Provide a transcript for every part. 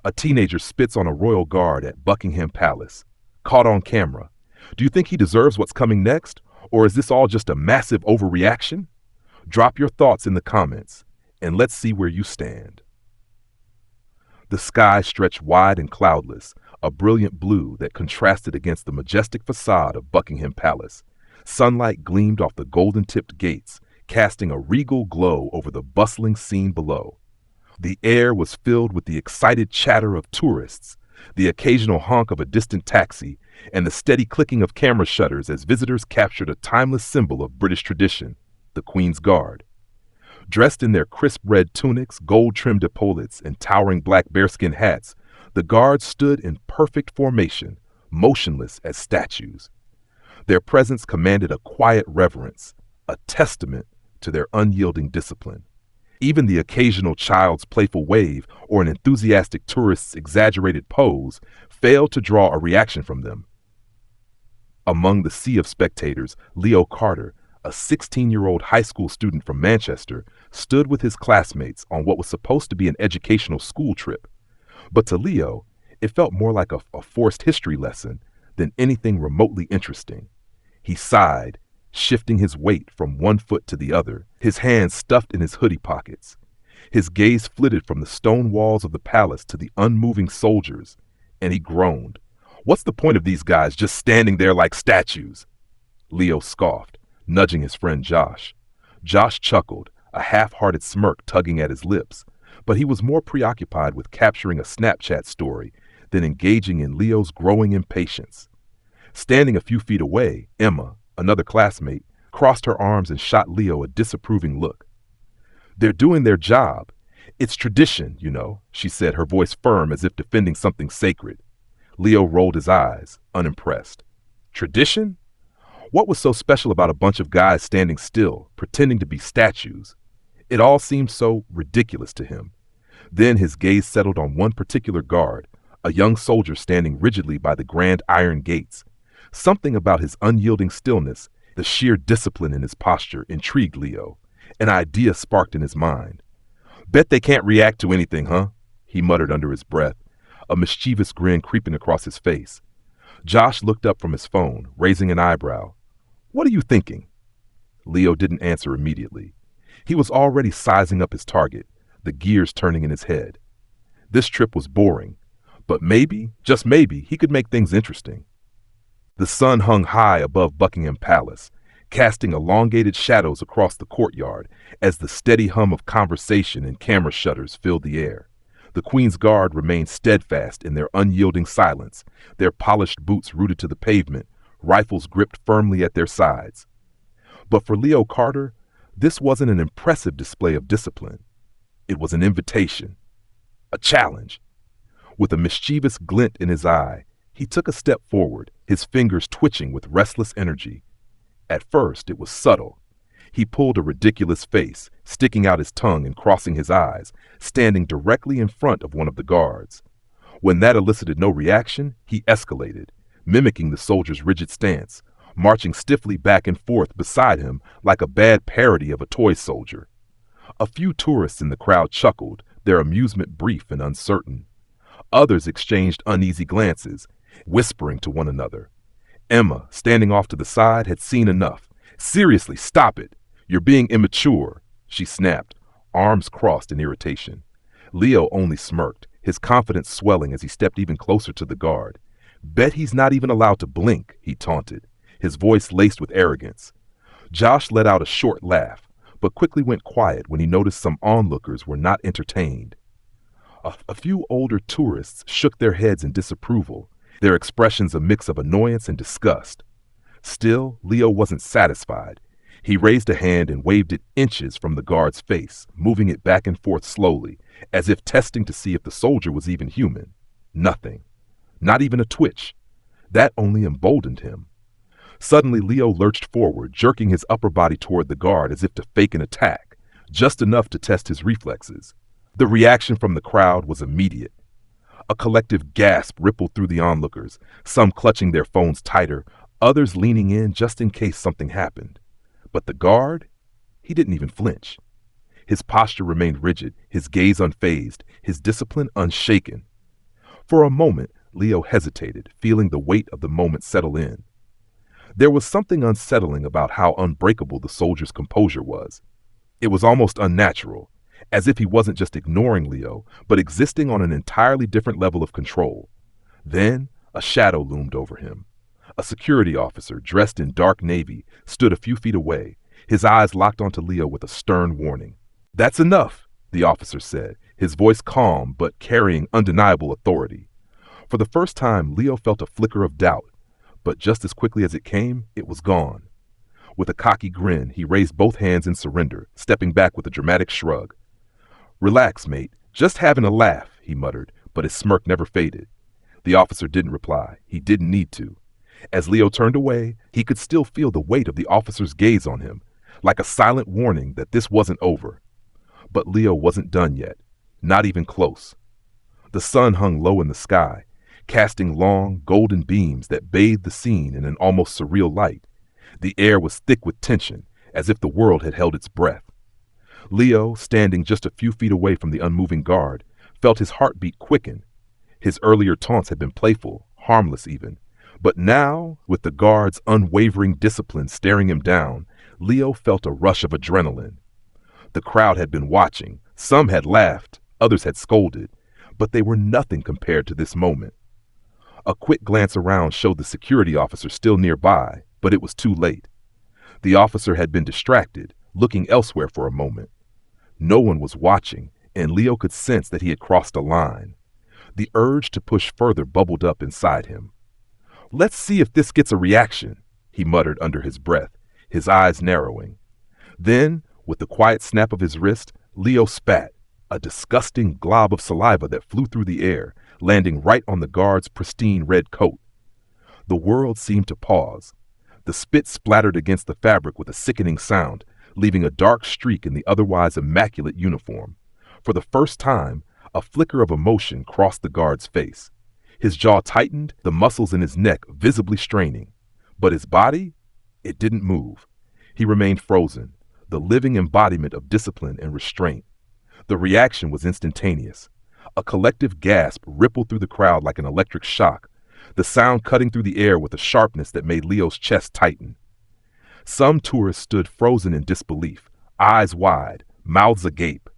A teenager spits on a royal guard at Buckingham Palace. Caught on camera. Do you think he deserves what's coming next? Or is this all just a massive overreaction? Drop your thoughts in the comments, and let's see where you stand. The sky stretched wide and cloudless, a brilliant blue that contrasted against the majestic facade of Buckingham Palace. Sunlight gleamed off the golden-tipped gates, casting a regal glow over the bustling scene below. The air was filled with the excited chatter of tourists, the occasional honk of a distant taxi, and the steady clicking of camera shutters as visitors captured a timeless symbol of British tradition, the Queen's Guard. Dressed in their crisp red tunics, gold-trimmed epaulets, and towering black bearskin hats, the guards stood in perfect formation, motionless as statues. Their presence commanded a quiet reverence, a testament to their unyielding discipline. Even the occasional child's playful wave or an enthusiastic tourist's exaggerated pose failed to draw a reaction from them. Among the sea of spectators, Leo Carter, a 16-year-old high school student from Manchester, stood with his classmates on what was supposed to be an educational school trip. But to Leo, it felt more like a forced history lesson than anything remotely interesting. He sighed, shifting his weight from one foot to the other, his hands stuffed in his hoodie pockets. His gaze flitted from the stone walls of the palace to the unmoving soldiers, and he groaned. What's the point of these guys just standing there like statues? Leo scoffed, nudging his friend Josh. Josh chuckled, a half-hearted smirk tugging at his lips, but he was more preoccupied with capturing a Snapchat story than engaging in Leo's growing impatience. Standing a few feet away, Emma, another classmate, crossed her arms and shot Leo a disapproving look. They're doing their job. It's tradition, you know, she said, her voice firm as if defending something sacred. Leo rolled his eyes, unimpressed. Tradition? What was so special about a bunch of guys standing still, pretending to be statues? It all seemed so ridiculous to him. Then his gaze settled on one particular guard, a young soldier standing rigidly by the grand iron gates. Something about his unyielding stillness, the sheer discipline in his posture, intrigued Leo. An idea sparked in his mind. Bet they can't react to anything, huh? He muttered under his breath, a mischievous grin creeping across his face. Josh looked up from his phone, raising an eyebrow. What are you thinking? Leo didn't answer immediately. He was already sizing up his target, the gears turning in his head. This trip was boring, but maybe, just maybe, he could make things interesting. The sun hung high above Buckingham Palace, casting elongated shadows across the courtyard as the steady hum of conversation and camera shutters filled the air. The Queen's Guard remained steadfast in their unyielding silence, their polished boots rooted to the pavement, rifles gripped firmly at their sides. But for Leo Carter, this wasn't an impressive display of discipline. It was an invitation, a challenge. With a mischievous glint in his eye, he took a step forward, his fingers twitching with restless energy. At first, it was subtle. He pulled a ridiculous face, sticking out his tongue and crossing his eyes, standing directly in front of one of the guards. When that elicited no reaction, he escalated, mimicking the soldier's rigid stance, marching stiffly back and forth beside him like a bad parody of a toy soldier. A few tourists in the crowd chuckled, their amusement brief and uncertain. Others exchanged uneasy glances, whispering to one another. Emma, standing off to the side, had seen enough. Seriously, stop it. You're being immature, she snapped, arms crossed in irritation. Leo only smirked, his confidence swelling as he stepped even closer to the guard. Bet he's not even allowed to blink, he taunted, his voice laced with arrogance. Josh let out a short laugh, but quickly went quiet when he noticed some onlookers were not entertained. A few older tourists shook their heads in disapproval, their expressions a mix of annoyance and disgust. Still, Leo wasn't satisfied. He raised a hand and waved it inches from the guard's face, moving it back and forth slowly, as if testing to see if the soldier was even human. Nothing. Not even a twitch. That only emboldened him. Suddenly, Leo lurched forward, jerking his upper body toward the guard as if to fake an attack, just enough to test his reflexes. The reaction from the crowd was immediate. A collective gasp rippled through the onlookers, some clutching their phones tighter, others leaning in just in case something happened. But the guard? He didn't even flinch. His posture remained rigid, his gaze unfazed, his discipline unshaken. For a moment, Leo hesitated, feeling the weight of the moment settle in. There was something unsettling about how unbreakable the soldier's composure was. It was almost unnatural, as if he wasn't just ignoring Leo, but existing on an entirely different level of control. Then, a shadow loomed over him. A security officer, dressed in dark navy, stood a few feet away, his eyes locked onto Leo with a stern warning. "That's enough," the officer said, his voice calm but carrying undeniable authority. For the first time, Leo felt a flicker of doubt, but just as quickly as it came, it was gone. With a cocky grin, he raised both hands in surrender, stepping back with a dramatic shrug. "Relax, mate. Just having a laugh," he muttered, but his smirk never faded. The officer didn't reply. He didn't need to. As Leo turned away, he could still feel the weight of the officer's gaze on him, like a silent warning that this wasn't over. But Leo wasn't done yet, not even close. The sun hung low in the sky, casting long, golden beams that bathed the scene in an almost surreal light. The air was thick with tension, as if the world had held its breath. Leo, standing just a few feet away from the unmoving guard, felt his heartbeat quicken. His earlier taunts had been playful, harmless even. But now, with the guard's unwavering discipline staring him down, Leo felt a rush of adrenaline. The crowd had been watching. Some had laughed, others had scolded, but they were nothing compared to this moment. A quick glance around showed the security officer still nearby, but it was too late. The officer had been distracted, looking elsewhere for a moment. No one was watching, and Leo could sense that he had crossed a line. The urge to push further bubbled up inside him. "Let's see if this gets a reaction," he muttered under his breath, his eyes narrowing. Then, with the quiet snap of his wrist, Leo spat, a disgusting glob of saliva that flew through the air, landing right on the guard's pristine red coat. The world seemed to pause. The spit splattered against the fabric with a sickening sound, leaving a dark streak in the otherwise immaculate uniform. For the first time, a flicker of emotion crossed the guard's face. His jaw tightened, the muscles in his neck visibly straining. But his body? It didn't move. He remained frozen, the living embodiment of discipline and restraint. The reaction was instantaneous. A collective gasp rippled through the crowd like an electric shock, the sound cutting through the air with a sharpness that made Leo's chest tighten. Some tourists stood frozen in disbelief, eyes wide, mouths agape.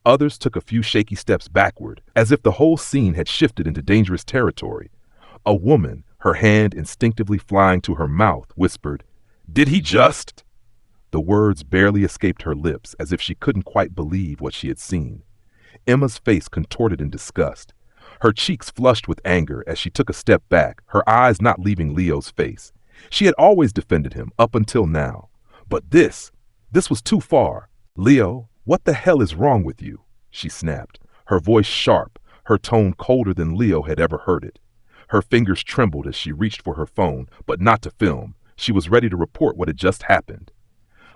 Others took a few shaky steps backward, as if the whole scene had shifted into dangerous territory. A woman, her hand instinctively flying to her mouth, whispered, "Did he just?" The words barely escaped her lips, as if she couldn't quite believe what she had seen. Emma's face contorted in disgust. Her cheeks flushed with anger as she took a step back, her eyes not leaving Leo's face. She had always defended him up until now. But this was too far. "Leo, what the hell is wrong with you?" she snapped, her voice sharp, her tone colder than Leo had ever heard it. Her fingers trembled as she reached for her phone, but not to film. She was ready to report what had just happened.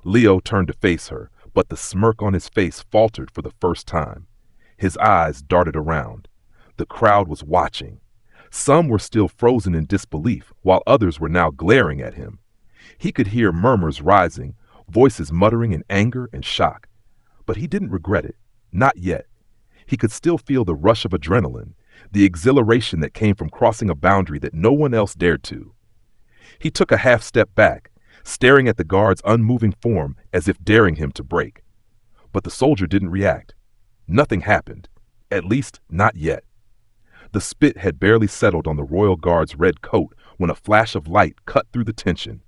Leo turned to face her, but the smirk on his face faltered for the first time. His eyes darted around. The crowd was watching. Some were still frozen in disbelief, while others were now glaring at him. He could hear murmurs rising, voices muttering in anger and shock. But he didn't regret it. Not yet. He could still feel the rush of adrenaline, the exhilaration that came from crossing a boundary that no one else dared to. He took a half step back, staring at the guard's unmoving form as if daring him to break. But the soldier didn't react. Nothing happened. At least, not yet. The spit had barely settled on the royal guard's red coat when a flash of light cut through the tension.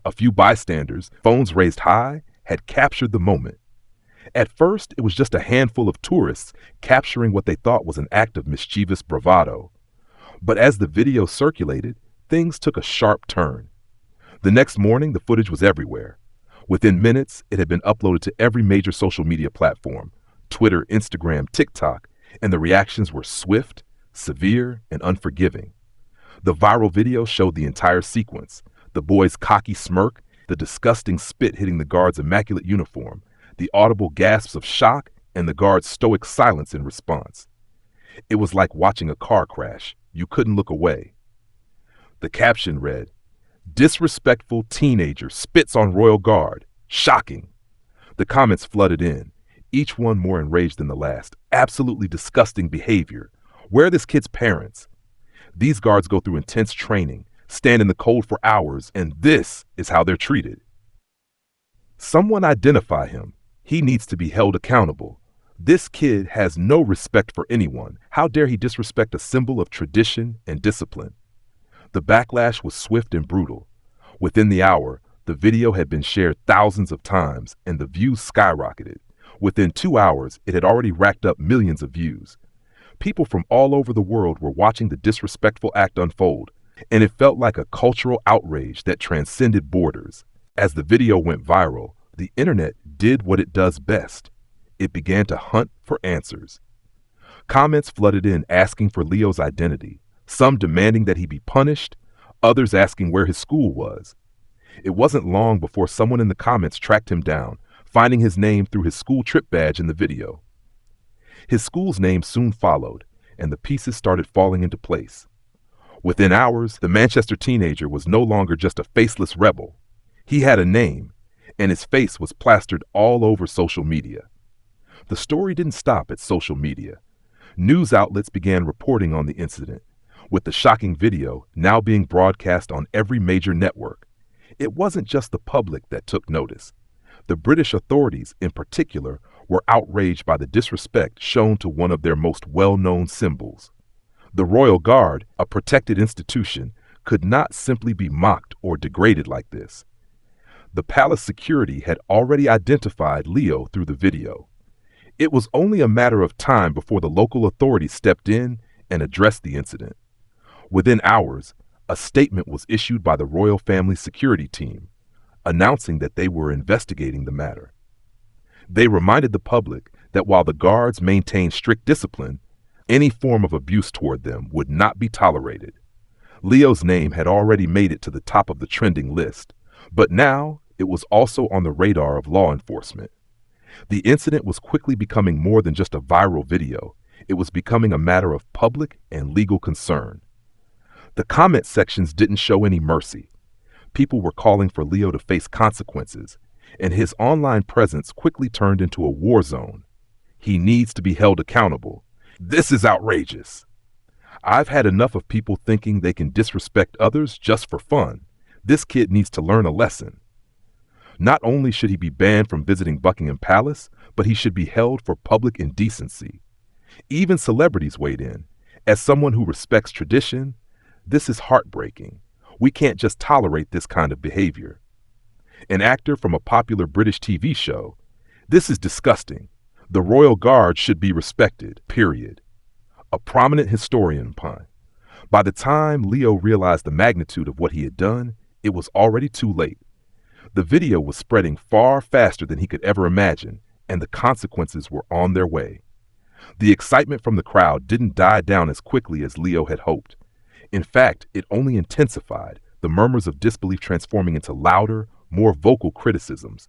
A few bystanders, phones raised high, had captured the moment. At first, it was just a handful of tourists capturing what they thought was an act of mischievous bravado. But as the video circulated, things took a sharp turn. The next morning, the footage was everywhere. Within minutes, it had been uploaded to every major social media platform, Twitter, Instagram, TikTok, and the reactions were swift, severe, and unforgiving. The viral video showed the entire sequence: the boy's cocky smirk, the disgusting spit hitting the guard's immaculate uniform, the audible gasps of shock, and the guard's stoic silence in response. It was like watching a car crash. You couldn't look away. The caption read, "Disrespectful teenager spits on royal guard. Shocking." The comments flooded in, each one more enraged than the last. Absolutely disgusting behavior. Where are this kid's parents? These guards go through intense training, stand in the cold for hours, and this is how they're treated. Someone identify him. He needs to be held accountable. This kid has no respect for anyone. How dare he disrespect a symbol of tradition and discipline? The backlash was swift and brutal. Within the hour, the video had been shared thousands of times and the views skyrocketed. Within 2 hours, it had already racked up millions of views. People from all over the world were watching the disrespectful act unfold, and it felt like a cultural outrage that transcended borders. As the video went viral, the internet did what it does best. It began to hunt for answers. Comments flooded in asking for Leo's identity, some demanding that he be punished, others asking where his school was. It wasn't long before someone in the comments tracked him down, finding his name through his school trip badge in the video. His school's name soon followed, and the pieces started falling into place. Within hours, the Manchester teenager was no longer just a faceless rebel. He had a name, and his face was plastered all over social media. The story didn't stop at social media. News outlets began reporting on the incident, with the shocking video now being broadcast on every major network. It wasn't just the public that took notice. The British authorities, in particular, were outraged by the disrespect shown to one of their most well-known symbols. The Royal Guard, a protected institution, could not simply be mocked or degraded like this. The palace security had already identified Leo through the video. It was only a matter of time before the local authorities stepped in and addressed the incident. Within hours, a statement was issued by the royal family security team, announcing that they were investigating the matter. They reminded the public that while the guards maintained strict discipline, any form of abuse toward them would not be tolerated. Leo's name had already made it to the top of the trending list, but now it was also on the radar of law enforcement. The incident was quickly becoming more than just a viral video. It was becoming a matter of public and legal concern. The comment sections didn't show any mercy. People were calling for Leo to face consequences, and his online presence quickly turned into a war zone. He needs to be held accountable. This is outrageous. I've had enough of people thinking they can disrespect others just for fun. This kid needs to learn a lesson. Not only should he be banned from visiting Buckingham Palace, but he should be held for public indecency. Even celebrities weighed in. As someone who respects tradition, this is heartbreaking. We can't just tolerate this kind of behavior. An actor from a popular British TV show. This is disgusting. The Royal Guard should be respected, period. A prominent historian pun. By the time Leo realized the magnitude of what he had done, it was already too late. The video was spreading far faster than he could ever imagine, and the consequences were on their way. The excitement from the crowd didn't die down as quickly as Leo had hoped. In fact, it only intensified, the murmurs of disbelief transforming into louder, more vocal criticisms.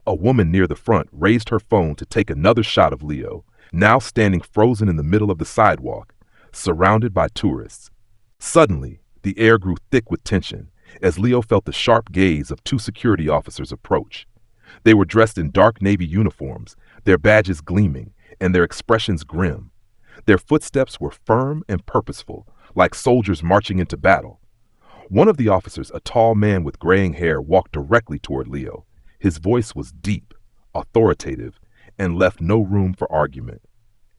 A woman near the front raised her phone to take another shot of Leo, now standing frozen in the middle of the sidewalk, surrounded by tourists. Suddenly, the air grew thick with tension, as Leo felt the sharp gaze of 2 security officers approach. They were dressed in dark navy uniforms, their badges gleaming, and their expressions grim. Their footsteps were firm and purposeful, like soldiers marching into battle. One of the officers, a tall man with graying hair, walked directly toward Leo. His voice was deep, authoritative, and left no room for argument.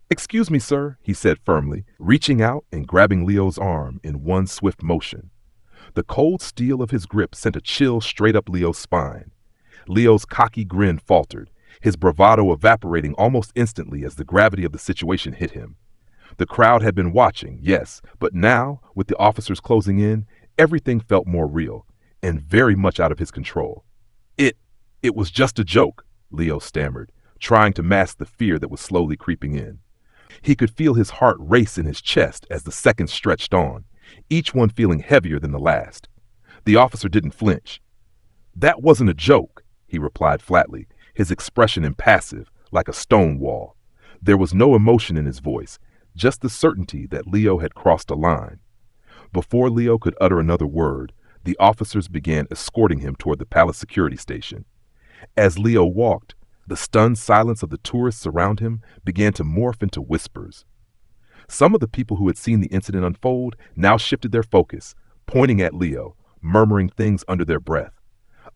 "Excuse me, sir," he said firmly, reaching out and grabbing Leo's arm in one swift motion. The cold steel of his grip sent a chill straight up Leo's spine. Leo's cocky grin faltered, his bravado evaporating almost instantly as the gravity of the situation hit him. The crowd had been watching, yes, but now, with the officers closing in, everything felt more real and very much out of his control. It was just a joke," Leo stammered, trying to mask the fear that was slowly creeping in. He could feel his heart race in his chest as the seconds stretched on, each one feeling heavier than the last. The officer didn't flinch. "That wasn't a joke," he replied flatly, his expression impassive, like a stone wall. There was no emotion in his voice, just the certainty that Leo had crossed a line. Before Leo could utter another word, the officers began escorting him toward the palace security station. As Leo walked, the stunned silence of the tourists around him began to morph into whispers. Some of the people who had seen the incident unfold now shifted their focus, pointing at Leo, murmuring things under their breath.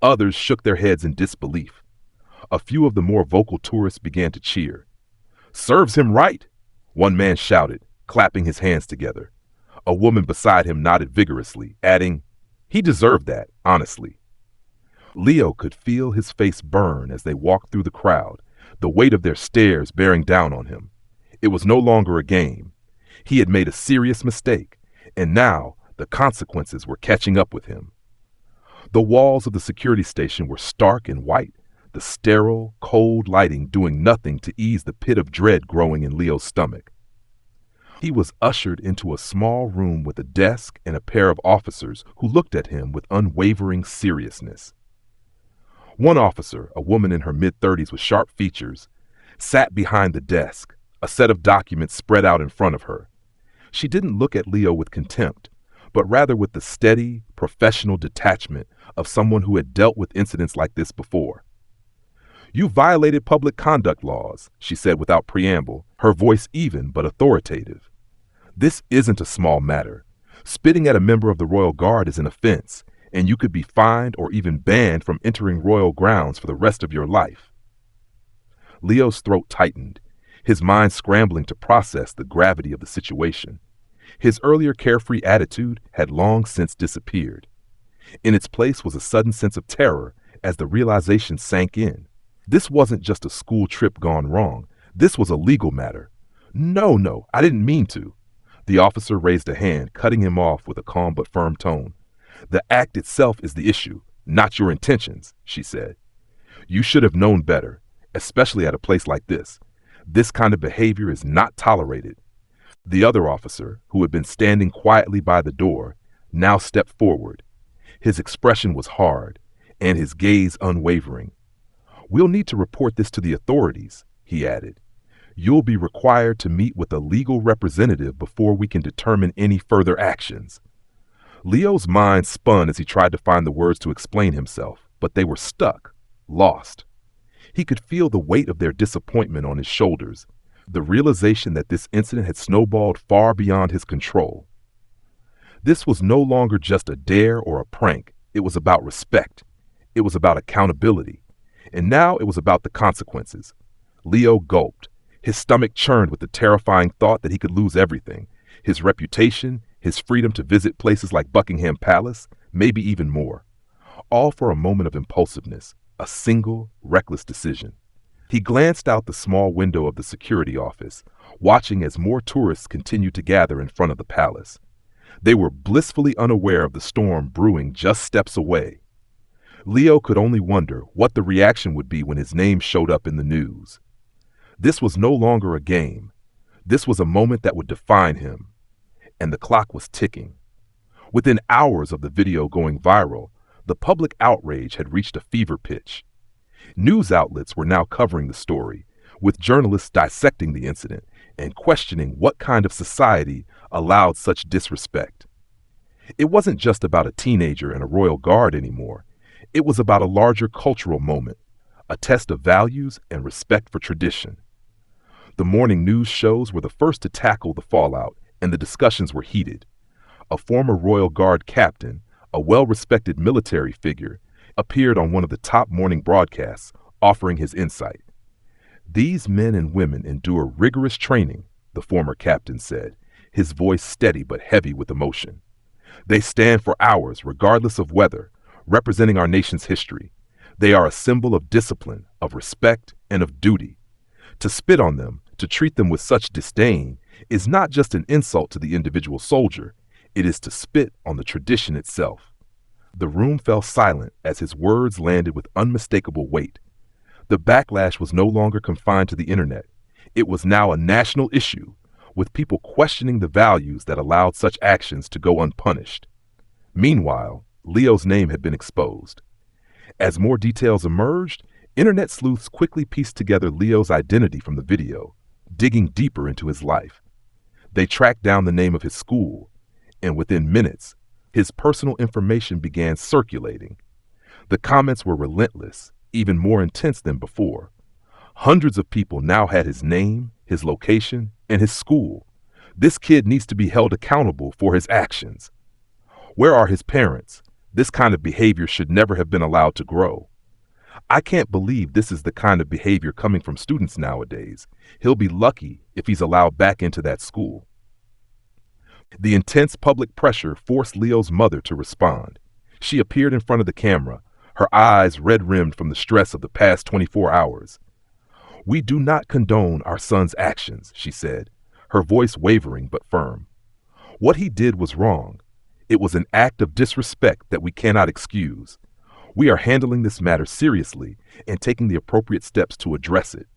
Others shook their heads in disbelief. A few of the more vocal tourists began to cheer. "Serves him right," one man shouted, clapping his hands together. A woman beside him nodded vigorously, adding, "He deserved that, honestly." Leo could feel his face burn as they walked through the crowd, the weight of their stares bearing down on him. It was no longer a game. He had made a serious mistake, and now the consequences were catching up with him. The walls of the security station were stark and white, the sterile, cold lighting doing nothing to ease the pit of dread growing in Leo's stomach. He was ushered into a small room with a desk and a pair of officers who looked at him with unwavering seriousness. One officer, a woman in her mid-30s with sharp features, sat behind the desk, a set of documents spread out in front of her. She didn't look at Leo with contempt, but rather with the steady, professional detachment of someone who had dealt with incidents like this before. "You violated public conduct laws," she said without preamble, her voice even but authoritative. "This isn't a small matter. Spitting at a member of the Royal Guard is an offense, and you could be fined or even banned from entering royal grounds for the rest of your life." Leo's throat tightened, his mind scrambling to process the gravity of the situation. His earlier carefree attitude had long since disappeared. In its place was a sudden sense of terror as the realization sank in. This wasn't just a school trip gone wrong. This was a legal matter. No, I didn't mean to." The officer raised a hand, cutting him off with a calm but firm tone. "The act itself is the issue, not your intentions," she said. "You should have known better, especially at a place like this. This kind of behavior is not tolerated." The other officer, who had been standing quietly by the door, now stepped forward. His expression was hard, and his gaze unwavering. "We'll need to report this to the authorities," he added. "You'll be required to meet with a legal representative before we can determine any further actions." Leo's mind spun as he tried to find the words to explain himself, but they were stuck, lost. He could feel the weight of their disappointment on his shoulders, the realization that this incident had snowballed far beyond his control. This was no longer just a dare or a prank. It was about respect. It was about accountability. And now it was about the consequences. Leo gulped. His stomach churned with the terrifying thought that he could lose everything: his reputation, his freedom to visit places like Buckingham Palace, maybe even more. All for a moment of impulsiveness, a single, reckless decision. He glanced out the small window of the security office, watching as more tourists continued to gather in front of the palace. They were blissfully unaware of the storm brewing just steps away. Leo could only wonder what the reaction would be when his name showed up in the news. This was no longer a game. This was a moment that would define him. And the clock was ticking. Within hours of the video going viral, the public outrage had reached a fever pitch. News outlets were now covering the story, with journalists dissecting the incident and questioning what kind of society allowed such disrespect. It wasn't just about a teenager and a royal guard anymore. It was about a larger cultural moment, a test of values and respect for tradition. The morning news shows were the first to tackle the fallout, and the discussions were heated. A former Royal Guard captain, a well-respected military figure, appeared on one of the top morning broadcasts, offering his insight. "These men and women endure rigorous training," the former captain said, his voice steady but heavy with emotion. "They stand for hours, regardless of weather, representing our nation's history. They are a symbol of discipline, of respect, and of duty. To spit on them, to treat them with such disdain, is not just an insult to the individual soldier. It is to spit on the tradition itself." The room fell silent as his words landed with unmistakable weight. The backlash was no longer confined to the internet. It was now a national issue, with people questioning the values that allowed such actions to go unpunished. Meanwhile, Leo's name had been exposed. As more details emerged, internet sleuths quickly pieced together Leo's identity from the video, digging deeper into his life. They tracked down the name of his school, and within minutes, his personal information began circulating. The comments were relentless, even more intense than before. Hundreds of people now had his name, his location, and his school, This kid needs to be held accountable for his actions. Where are his parents? This kind of behavior should never have been allowed to grow. I can't believe this is the kind of behavior coming from students nowadays. He'll be lucky if he's allowed back into that school. The intense public pressure forced Leo's mother to respond. She appeared in front of the camera, her eyes red-rimmed from the stress of the past 24 hours. "We do not condone our son's actions," she said, her voice wavering but firm. "What he did was wrong. It was an act of disrespect that we cannot excuse. We are handling this matter seriously and taking the appropriate steps to address it."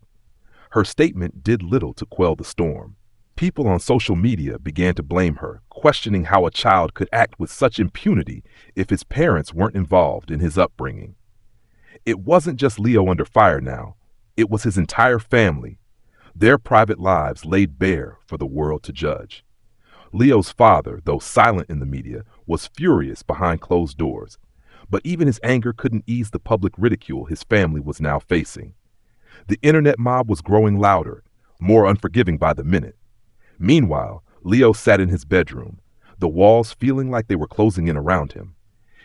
Her statement did little to quell the storm. People on social media began to blame her, questioning how a child could act with such impunity if his parents weren't involved in his upbringing. It wasn't just Leo under fire now. It was his entire family, their private lives laid bare for the world to judge. Leo's father, though silent in the media, was furious behind closed doors, but even his anger couldn't ease the public ridicule his family was now facing. The internet mob was growing louder, more unforgiving by the minute. Meanwhile, Leo sat in his bedroom, the walls feeling like they were closing in around him.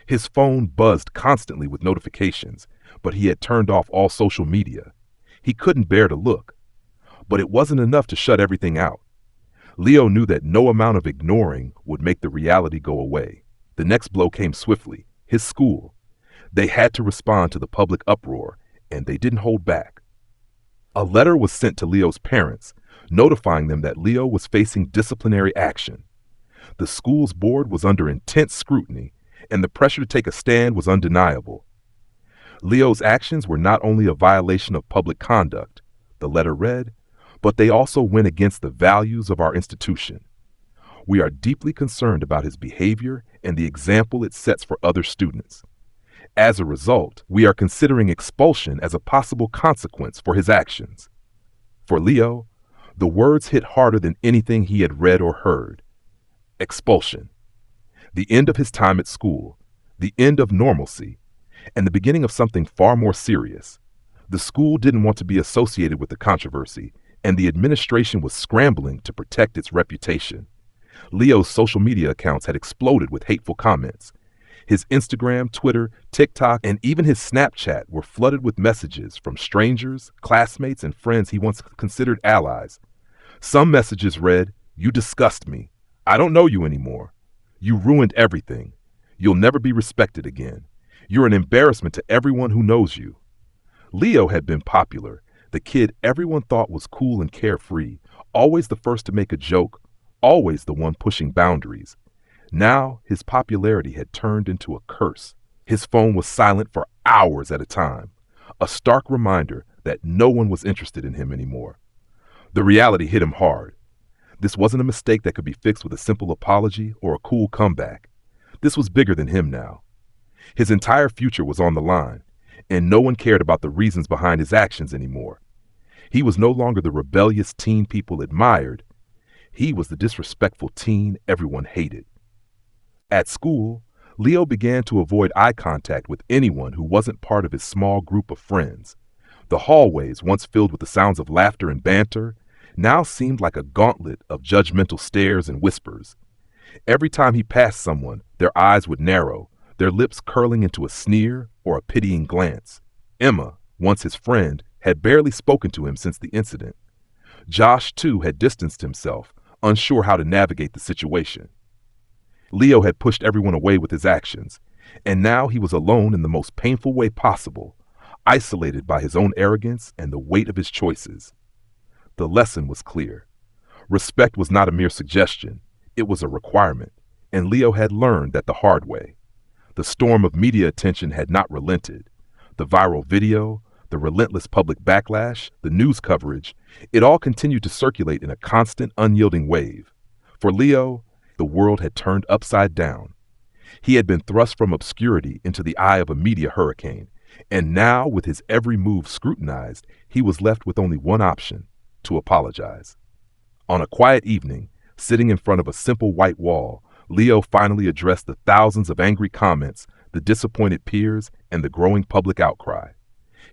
His phone buzzed constantly with notifications, but he had turned off all social media. He couldn't bear to look. But it wasn't enough to shut everything out. Leo knew that no amount of ignoring would make the reality go away. The next blow came swiftly: his school. They had to respond to the public uproar, and they didn't hold back. A letter was sent to Leo's parents, notifying them that Leo was facing disciplinary action. The school's board was under intense scrutiny, and the pressure to take a stand was undeniable. Leo's actions were not only a violation of public conduct, the letter read, but they also went against the values of our institution. We are deeply concerned about his behavior and the example it sets for other students. As a result, we are considering expulsion as a possible consequence for his actions. For Leo, the words hit harder than anything he had read or heard. Expulsion. The end of his time at school, the end of normalcy, and the beginning of something far more serious. The school didn't want to be associated with the controversy, and the administration was scrambling to protect its reputation. Leo's social media accounts had exploded with hateful comments. His Instagram, Twitter, TikTok, and even his Snapchat were flooded with messages from strangers, classmates, and friends he once considered allies. Some messages read, "You disgust me. I don't know you anymore. You ruined everything. You'll never be respected again. You're an embarrassment to everyone who knows you." Leo had been popular, the kid everyone thought was cool and carefree, always the first to make a joke, always the one pushing boundaries. Now his popularity had turned into a curse. His phone was silent for hours at a time, a stark reminder that no one was interested in him anymore. The reality hit him hard. This wasn't a mistake that could be fixed with a simple apology or a cool comeback. This was bigger than him now. His entire future was on the line, and no one cared about the reasons behind his actions anymore. He was no longer the rebellious teen people admired. He was the disrespectful teen everyone hated. At school, Leo began to avoid eye contact with anyone who wasn't part of his small group of friends. The hallways, once filled with the sounds of laughter and banter, now seemed like a gauntlet of judgmental stares and whispers. Every time he passed someone, their eyes would narrow, their lips curling into a sneer or a pitying glance. Emma, once his friend, had barely spoken to him since the incident. Josh, too, had distanced himself, unsure how to navigate the situation. Leo had pushed everyone away with his actions, and now he was alone in the most painful way possible, isolated by his own arrogance and the weight of his choices. The lesson was clear. Respect was not a mere suggestion, it was a requirement, and Leo had learned that the hard way. The storm of media attention had not relented. The viral video, the relentless public backlash, the news coverage, it all continued to circulate in a constant, unyielding wave. For Leo, the world had turned upside down. He had been thrust from obscurity into the eye of a media hurricane, and now, with his every move scrutinized, he was left with only one option: to apologize. On a quiet evening, sitting in front of a simple white wall, Leo finally addressed the thousands of angry comments, the disappointed peers, and the growing public outcry.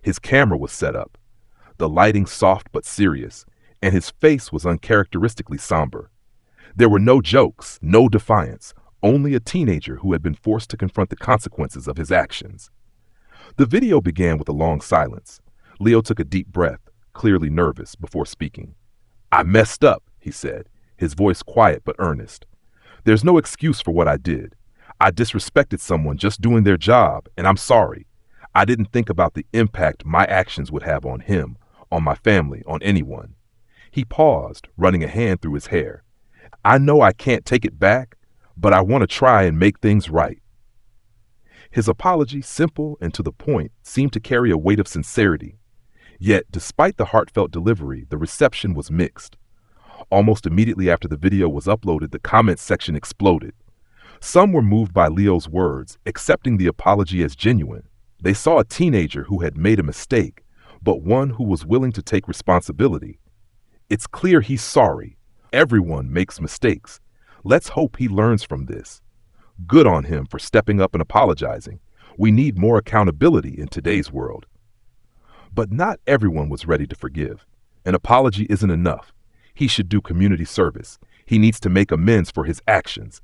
His camera was set up, the lighting soft but serious, and his face was uncharacteristically somber. There were no jokes, no defiance, only a teenager who had been forced to confront the consequences of his actions. The video began with a long silence. Leo took a deep breath, clearly nervous, before speaking. "I messed up," he said, his voice quiet but earnest. "There's no excuse for what I did. I disrespected someone just doing their job, and I'm sorry. I didn't think about the impact my actions would have on him, on my family, on anyone." He paused, running a hand through his hair. "I know I can't take it back, but I want to try and make things right." His apology, simple and to the point, seemed to carry a weight of sincerity. Yet, despite the heartfelt delivery, the reception was mixed. Almost immediately after the video was uploaded, the comments section exploded. Some were moved by Leo's words, accepting the apology as genuine. They saw a teenager who had made a mistake, but one who was willing to take responsibility. "It's clear he's sorry. Everyone makes mistakes. Let's hope he learns from this. Good on him for stepping up and apologizing. We need more accountability in today's world." But not everyone was ready to forgive. An apology isn't enough. He should do community service. He needs to make amends for his actions.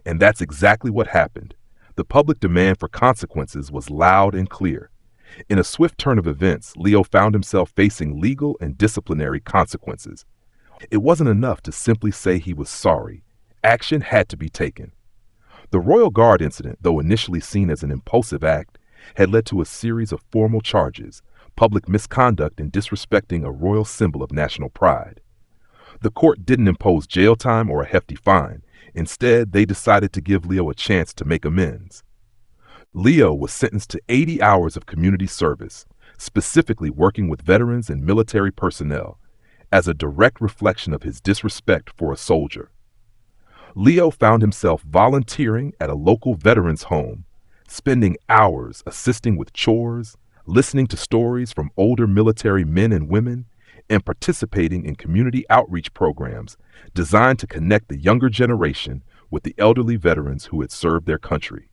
And that's exactly what happened. The public demand for consequences was loud and clear. In a swift turn of events, Leo found himself facing legal and disciplinary consequences. It wasn't enough to simply say he was sorry. Action had to be taken. The Royal Guard incident, though initially seen as an impulsive act, had led to a series of formal charges, public misconduct and disrespecting a royal symbol of national pride. The court didn't impose jail time or a hefty fine. Instead, they decided to give Leo a chance to make amends. Leo was sentenced to 80 hours of community service, specifically working with veterans and military personnel, as a direct reflection of his disrespect for a soldier. Leo found himself volunteering at a local veterans home, spending hours assisting with chores, listening to stories from older military men and women, and participating in community outreach programs designed to connect the younger generation with the elderly veterans who had served their country.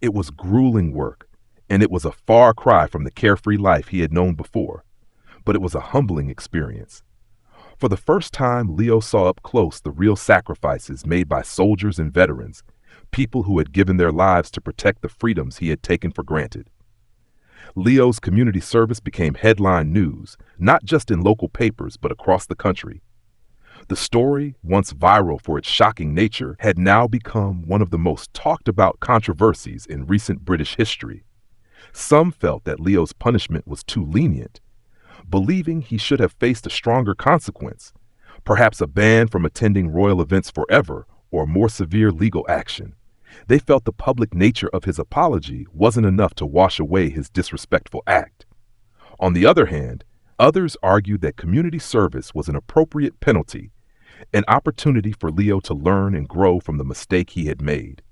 It was grueling work, and it was a far cry from the carefree life he had known before, but it was a humbling experience. For the first time, Leo saw up close the real sacrifices made by soldiers and veterans, people who had given their lives to protect the freedoms he had taken for granted. Leo's community service became headline news, not just in local papers, but across the country. The story, once viral for its shocking nature, had now become one of the most talked about controversies in recent British history. Some felt that Leo's punishment was too lenient, believing he should have faced a stronger consequence, perhaps a ban from attending royal events forever or more severe legal action. They felt the public nature of his apology wasn't enough to wash away his disrespectful act. On the other hand, others argued that community service was an appropriate penalty, an opportunity for Leo to learn and grow from the mistake he had made.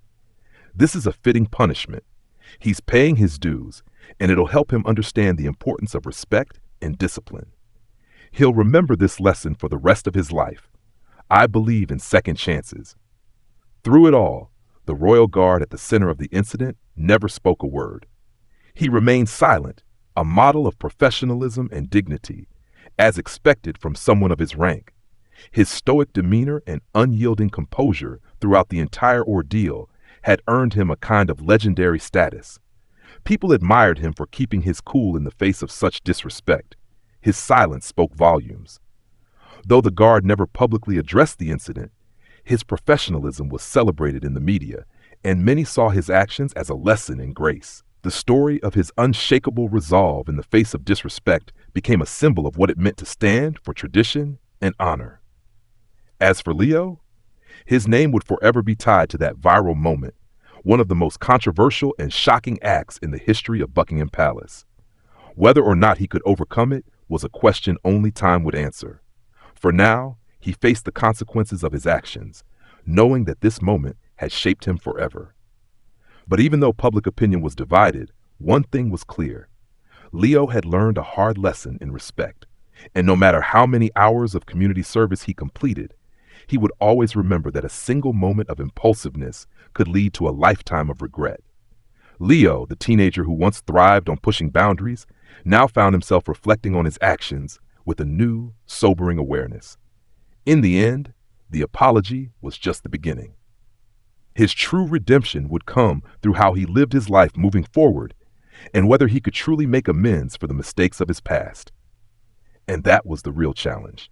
This is a fitting punishment. He's paying his dues, and it'll help him understand the importance of respect and discipline. He'll remember this lesson for the rest of his life. I believe in second chances. Through it all, the Royal Guard at the center of the incident never spoke a word. He remained silent, a model of professionalism and dignity, as expected from someone of his rank. His stoic demeanor and unyielding composure throughout the entire ordeal had earned him a kind of legendary status. People admired him for keeping his cool in the face of such disrespect. His silence spoke volumes. Though the Guard never publicly addressed the incident, his professionalism was celebrated in the media, and many saw his actions as a lesson in grace. The story of his unshakable resolve in the face of disrespect became a symbol of what it meant to stand for tradition and honor. As for Leo, his name would forever be tied to that viral moment, one of the most controversial and shocking acts in the history of Buckingham Palace. Whether or not he could overcome it was a question only time would answer. For now, he faced the consequences of his actions, knowing that this moment had shaped him forever. But even though public opinion was divided, one thing was clear. Leo had learned a hard lesson in respect, and no matter how many hours of community service he completed, he would always remember that a single moment of impulsiveness could lead to a lifetime of regret. Leo, the teenager who once thrived on pushing boundaries, now found himself reflecting on his actions with a new, sobering awareness. In the end, The apology was just the beginning. His true redemption would come through how he lived his life moving forward and whether he could truly make amends for the mistakes of his past. And that was the real challenge,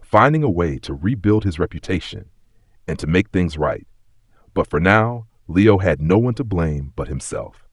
finding a way to rebuild his reputation and to make things right. But for now, Leo had no one to blame but himself.